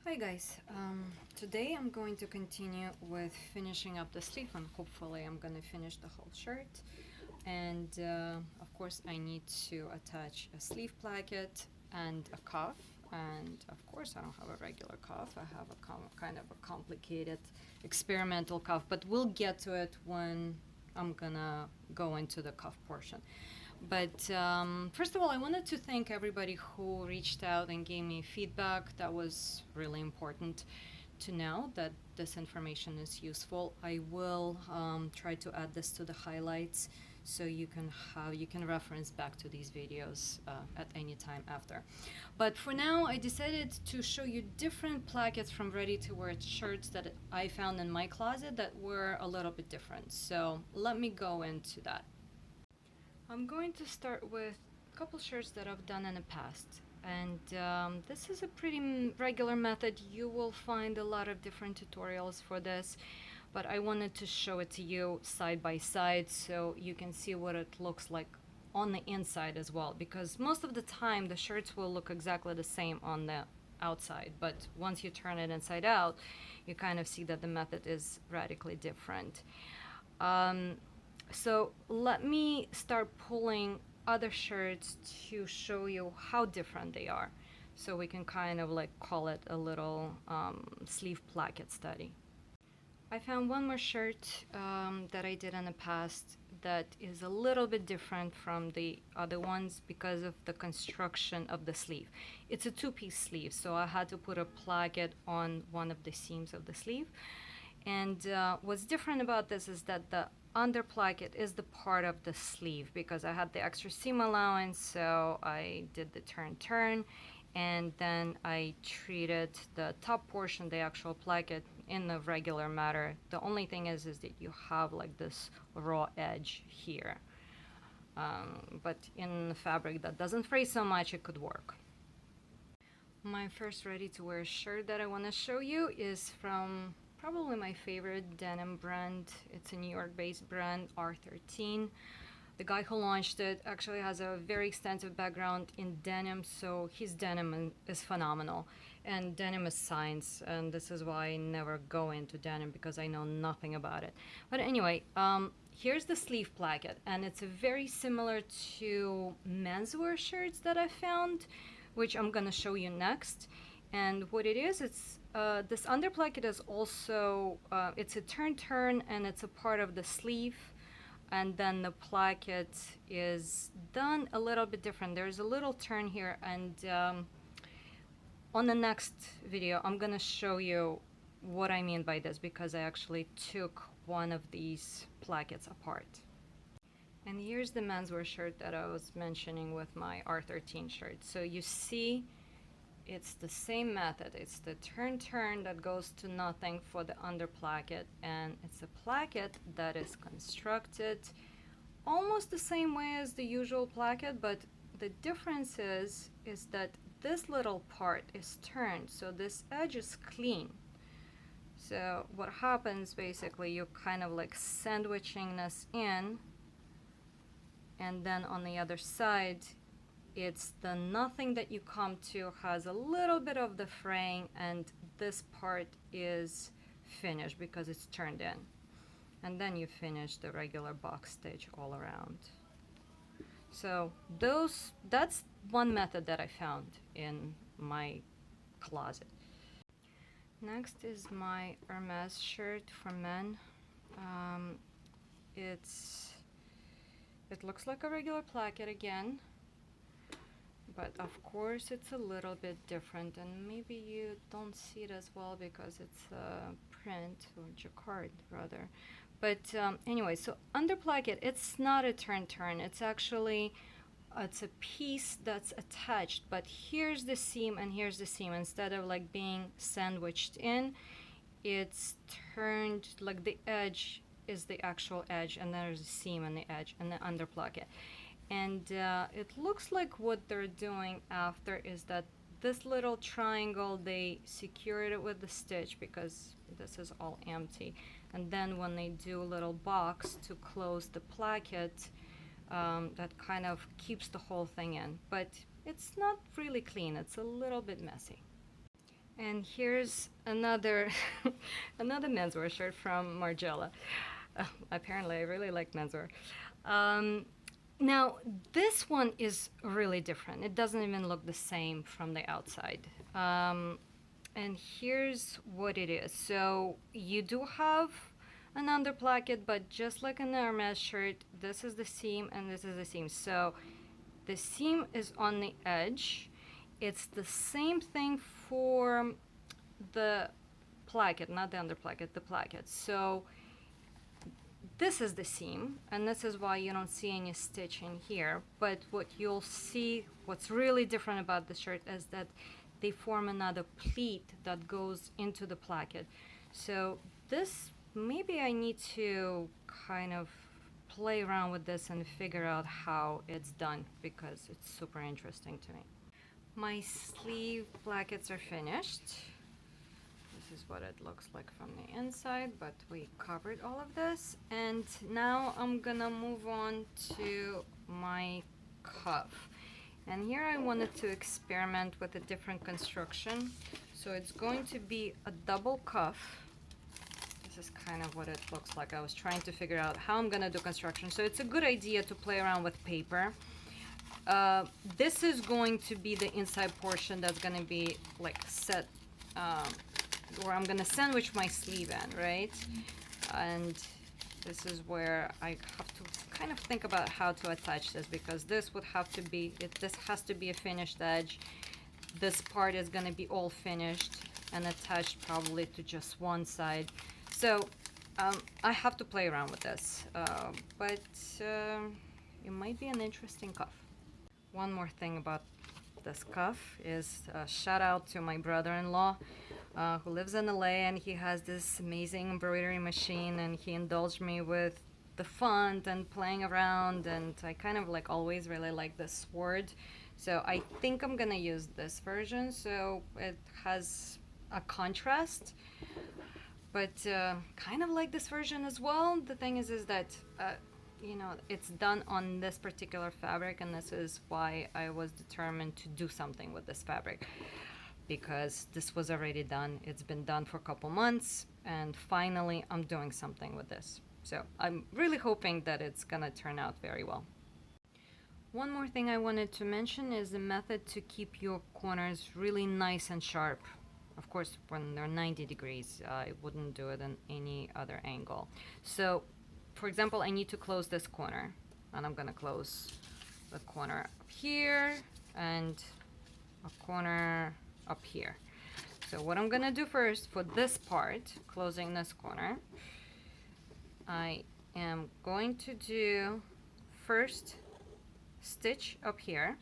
Hi guys, today I'm going to continue with finishing up the sleeve, and hopefully I'm gonna finish the whole shirt. And of course I need to attach a sleeve placket and a cuff, and of course I don't have a regular cuff. I have a kind of a complicated experimental cuff, but we'll get to it when I'm gonna go into the cuff portion. But first of all, I wanted to thank everybody who reached out and gave me feedback. That was really important to know that this information is useful. I will try to add this to the highlights so you can reference back to these videos at any time after. But for now, I decided to show you different plackets from ready-to-wear shirts that I found in my closet that were a little bit different. So let me go into that. I'm going to start with a couple shirts that I've done in the past, and this is a pretty regular method. You will find a lot of different tutorials for this, but I wanted to show it to you side by side so you can see what it looks like on the inside as well, because most of the time the shirts will look exactly the same on the outside, but once you turn it inside out, you kind of see that the method is radically different. So let me start pulling other shirts to show you how different they are, so we can kind of like call it a little sleeve placket study. I found one more shirt that I did in the past that is a little bit different from the other ones because of the construction of the sleeve. It's a two-piece sleeve, so I had to put a placket on one of the seams of the sleeve. And what's different about this is that the under placket is the part of the sleeve, because I had the extra seam allowance, so I did the turn, and then I treated the top portion, the actual placket, in the regular manner. The only thing is that you have like this raw edge here, but in the fabric that doesn't fray so much, it could work. My first ready-to-wear shirt that I want to show you is from probably my favorite denim brand. It's a New York-based brand, R13. The guy who launched it actually has a very extensive background in denim, so his denim is phenomenal. And denim is science, and this is why I never go into denim, because I know nothing about it. But anyway, here's the sleeve placket, and it's very similar to menswear shirts that I found, which I'm gonna show you next. And what it is, it's this under placket is also, it's a turn, and it's a part of the sleeve. And then the placket is done a little bit different. There's a little turn here, and on the next video, I'm gonna show you what I mean by this, because I actually took one of these plackets apart. And here's the menswear shirt that I was mentioning with my R13 shirt. So you see, it's the same method. It's the turn that goes to nothing for the under placket, and it's a placket that is constructed almost the same way as the usual placket, but the difference is that this little part is turned, so this edge is clean. So what happens, basically, you're kind of like sandwiching this in, and then on the other side, it's the nothing that you come to has a little bit of the fraying, and this part is finished because it's turned in. And then you finish the regular box stitch all around. So that's one method that I found in my closet. Next is my Hermes shirt for men. It looks like a regular placket again, but of course it's a little bit different, and maybe you don't see it as well because it's a print, or jacquard rather. But anyway, so under placket, it's not a turn, it's actually, it's a piece that's attached, but here's the seam and here's the seam. Instead of like being sandwiched in, it's turned, like the edge is the actual edge, and there's a seam on the edge and the under placket. And it looks like what they're doing after is that this little triangle, they secured it with the stitch because this is all empty. And then when they do a little box to close the placket, that kind of keeps the whole thing in. But it's not really clean, it's a little bit messy. And here's another another menswear shirt from Margiela. Apparently, I really like menswear. Um, Now, this one is really different. It doesn't even look the same from the outside. And here's what it is. So you do have an under placket, but just like an Hermes shirt, this is the seam and this is the seam. So the seam is on the edge. It's the same thing for the placket, not the under placket, the placket. So this is the seam, and this is why you don't see any stitching here. But what you'll see, what's really different about the shirt is that they form another pleat that goes into the placket. So this, maybe I need to kind of play around with this and figure out how it's done, because it's super interesting to me. My sleeve plackets are finished. This is what it looks like from the inside, but we covered all of this. And now I'm gonna move on to my cuff. And here I wanted to experiment with a different construction. So it's going to be a double cuff. This is kind of what it looks like. I was trying to figure out how I'm gonna do construction. So it's a good idea to play around with paper. This is going to be the inside portion that's gonna be like set, where I'm gonna sandwich my sleeve in, right? And this is where I have to kind of think about how to attach this, because this would have to be, this has to be a finished edge. This part is gonna be all finished and attached probably to just one side. So I have to play around with this, but it might be an interesting cuff. One more thing about this cuff is a shout out to my brother-in-law who lives in LA, and he has this amazing embroidery machine, and he indulged me with the font and playing around, and I kind of like always really like this sword. So I think I'm gonna use this version, so it has a contrast, but kind of like this version as well. The thing is that you know, it's done on this particular fabric, and this is why I was determined to do something with this fabric, because this was already done. It's been done for a couple months, and finally I'm doing something with this. So I'm really hoping that it's gonna turn out very well. One more thing I wanted to mention is the method to keep your corners really nice and sharp. Of course, when they're 90 degrees, I wouldn't do it in any other angle. So for example, I need to close this corner, and I'm gonna close the corner up here and a corner up here. So what I'm gonna do first for this part, closing this corner, I am going to do first stitch up here,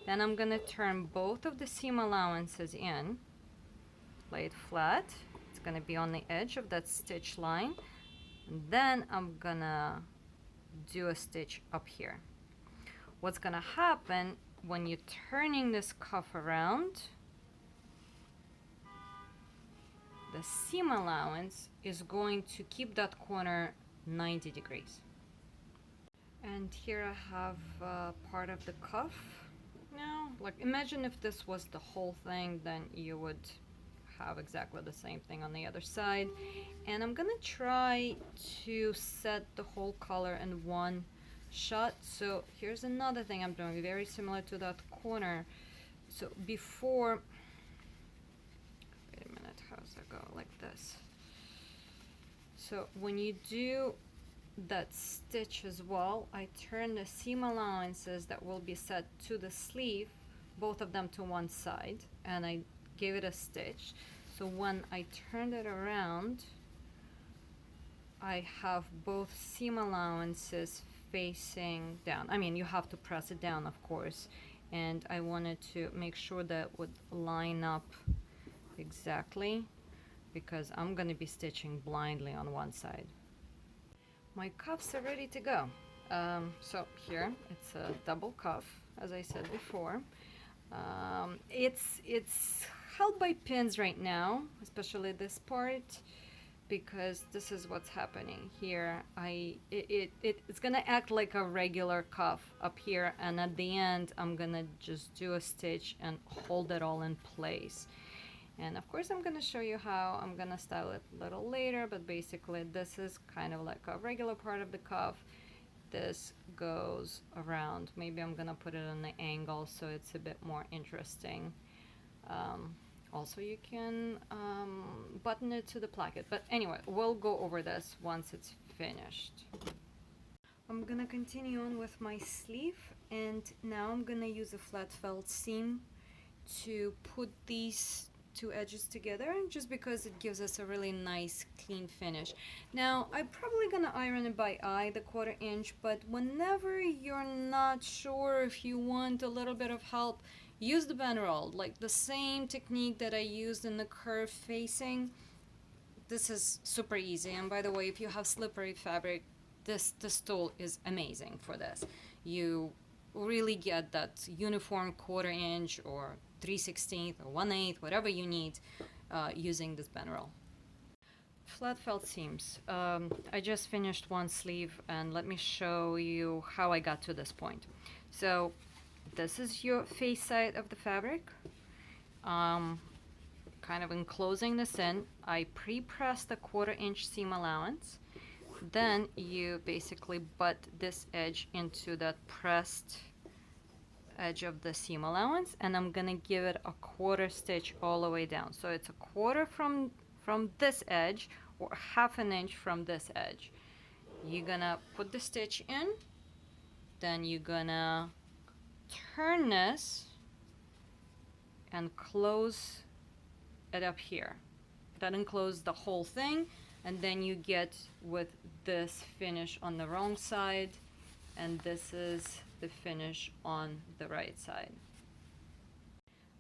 then I'm gonna turn both of the seam allowances in, lay it flat. It's gonna be on the edge of that stitch line. And then I'm gonna do a stitch up here. What's gonna happen when you're turning this cuff around, the seam allowance is going to keep that corner 90 degrees. And here I have part of the cuff now. Like, imagine if this was the whole thing, then you would have exactly the same thing on the other side. And I'm gonna try to set the whole color in one shot. So here's another thing I'm doing, very similar to that corner. So before, wait a minute, how does that go? Like this. So when you do that stitch as well, I turn the seam allowances that will be set to the sleeve, both of them to one side, and I gave it a stitch. So when I turned it around, I have both seam allowances facing down. I mean, you have to press it down, of course, and I wanted to make sure that would line up exactly, because I'm going to be stitching blindly on one side. My cuffs are ready to go. So here it's a double cuff, as I said before. It's held by pins right now, especially this part, because this is what's happening here. It's gonna act like a regular cuff up here, and at the end I'm gonna just do a stitch and hold it all in place. And of course I'm gonna show you how I'm gonna style it a little later, but basically this is kind of like a regular part of the cuff. This goes around. Maybe I'm gonna put it on the angle so it's a bit more interesting. Also you can button it to the placket, but anyway, we'll go over this once it's finished. I'm gonna continue on with my sleeve, and now I'm gonna use a flat felt seam to put these two edges together, just because it gives us a really nice clean finish. Now I'm probably gonna iron it by eye, the 1/4 inch, but whenever you're not sure if you want a little bit of help, use the bend roll, like the same technique that I used in the curve facing. This is super easy, and by the way, if you have slippery fabric, this tool is amazing for this. You really get that uniform 1/4 inch or 3/16 or 1/8, whatever you need, using this bend roll. Flat felt seams. I just finished one sleeve, and let me show you how I got to this point. So this is your face side of the fabric. Kind of enclosing this in, I pre-pressed the 1/4 inch seam allowance. Then you basically butt this edge into that pressed edge of the seam allowance, and I'm gonna give it a 1/4 stitch all the way down. So it's a 1/4 from this edge, or 1/2 inch from this edge. You're gonna put the stitch in, then you're gonna turn this and close it up here. That encloses the whole thing, and then you get with this finish on the wrong side, and this is the finish on the right side.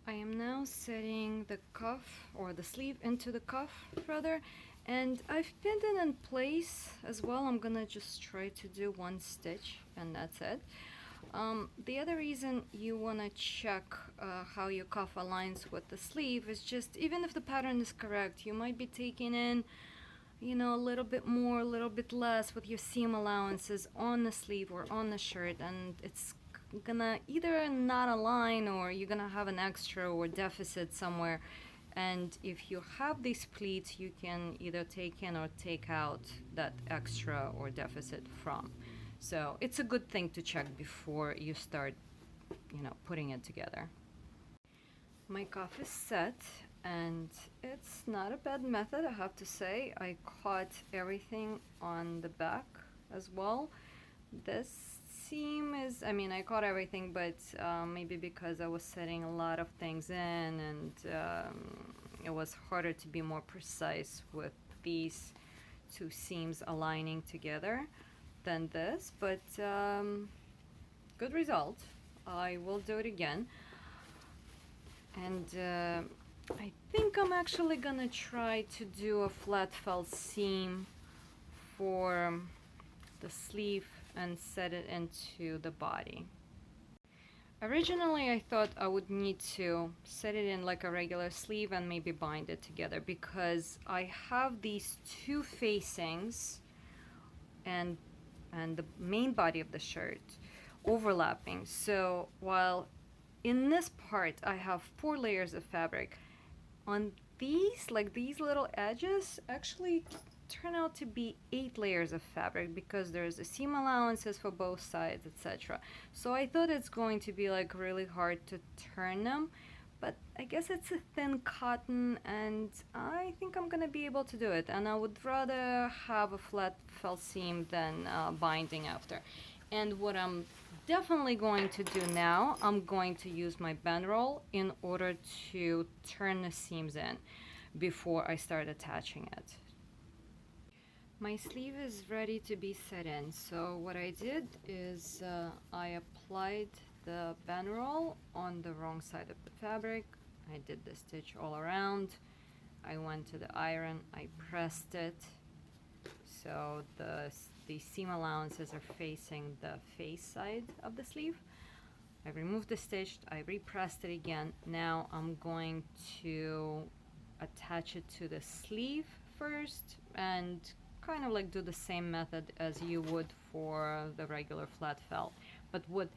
I am now setting the cuff, or the sleeve, into the cuff rather, and I've pinned it in place as well. I'm gonna just try to do one stitch, and that's it. The other reason you want to check how your cuff aligns with the sleeve is just, even if the pattern is correct, you might be taking in, you know, a little bit more, a little bit less with your seam allowances on the sleeve or on the shirt, and it's gonna either not align, or you're gonna have an extra or deficit somewhere. And if you have these pleats, you can either take in or take out that extra or deficit from. So it's a good thing to check before you start, you know, putting it together. My cuff is set, and it's not a bad method, I have to say. I caught everything on the back as well. This seam is, I mean, I caught everything, but maybe because I was setting a lot of things in, and it was harder to be more precise with these two seams aligning together than this, but good result. I will do it again, and I think I'm actually gonna try to do a flat felt seam for the sleeve and set it into the body. Originally I thought I would need to set it in like a regular sleeve and maybe bind it together, because I have these two facings and the main body of the shirt overlapping. So while in this part I have 4 layers of fabric, on these, like these little edges, actually turn out to be 8 layers of fabric, because there's the seam allowances for both sides, etc. So I thought it's going to be like really hard to turn them, but I guess it's a thin cotton, and I think I'm gonna be able to do it. And I would rather have a flat felt seam than binding after. And what I'm definitely going to do now, I'm going to use my bend roll in order to turn the seams in before I start attaching it. My sleeve is ready to be set in, so what I did is I applied the bend roll on the wrong side of the fabric. I did the stitch all around. I went to the iron, I pressed it, so the seam allowances are facing the face side of the sleeve. I removed the stitch, I repressed it again. Now I'm going to attach it to the sleeve first, and kind of like do the same method as you would for the regular flat felt. But what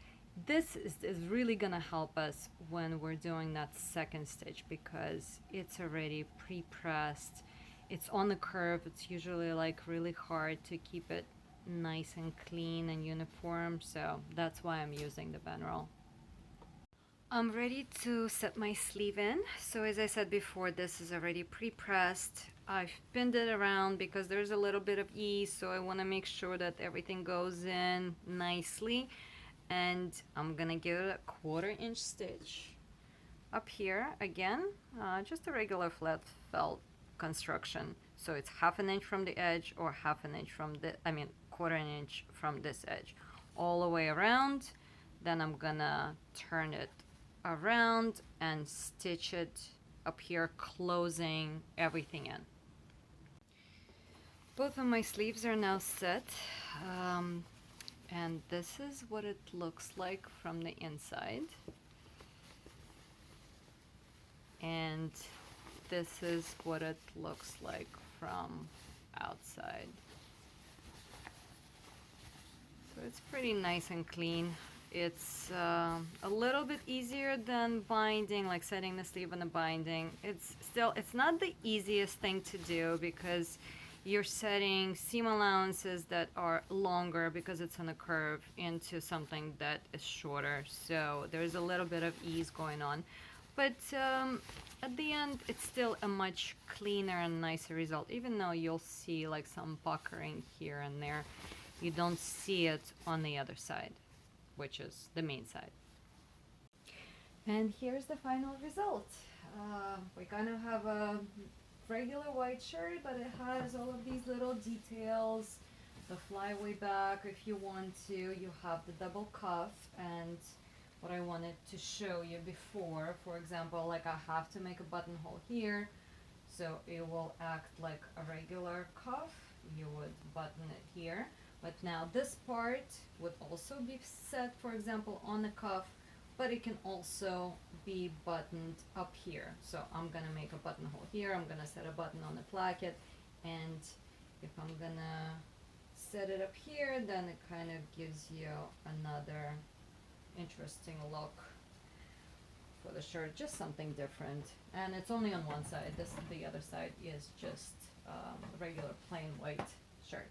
This is really gonna help us when we're doing that second stitch because it's already pre-pressed. It's on the curve. It's usually like really hard to keep it nice and clean and uniform, so that's why I'm using the bend roll. I'm ready to set my sleeve in. So as I said before, this is already pre-pressed. I've pinned it around because there's a little bit of ease, so I want to make sure that everything goes in nicely. And I'm gonna give it a 1/4 inch stitch up here again, just a regular flat felt construction. So it's 1/2 inch from the edge or 1/2 inch from the, 1/4 inch from this edge, all the way around. Then I'm gonna turn it around and stitch it up here, closing everything in. Both of my sleeves are now set, and this is what it looks like from the inside, and this is what it looks like from outside. So it's pretty nice and clean. It's a little bit easier than binding, like setting the sleeve on the binding. It's not the easiest thing to do because you're setting seam allowances that are longer because it's on a curve into something that is shorter. So there's a little bit of ease going on. But at the end, it's still a much cleaner and nicer result, even though you'll see like some puckering here and there. You don't see it on the other side, which is the main side. And here's the final result. We kind of have a regular white shirt, but it has all of these little details. The flyaway back, if you want to. You have the double cuff, and what I wanted to show you before, for example, like I have to make a buttonhole here, so it will act like a regular cuff. You would button it here. But now this part would also be set, for example, on the cuff, but it can also be buttoned up here. So I'm gonna make a buttonhole here, I'm gonna set a button on the placket, and if I'm gonna set it up here, then it kind of gives you another interesting look for the shirt, just something different. And it's only on one side. The other side is just a regular plain white shirt.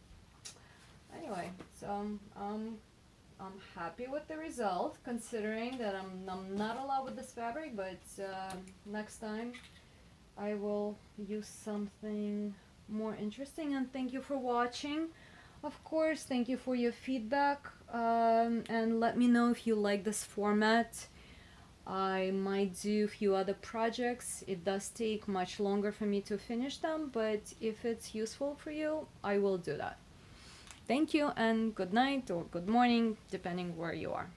Anyway, so I'm happy with the result, considering that I'm not in love with this fabric, but next time I will use something more interesting. And thank you for watching. Of course, thank you for your feedback, and let me know if you like this format. I might do a few other projects. It does take much longer for me to finish them, but if it's useful for you, I will do that. Thank you, and good night or good morning, depending where you are.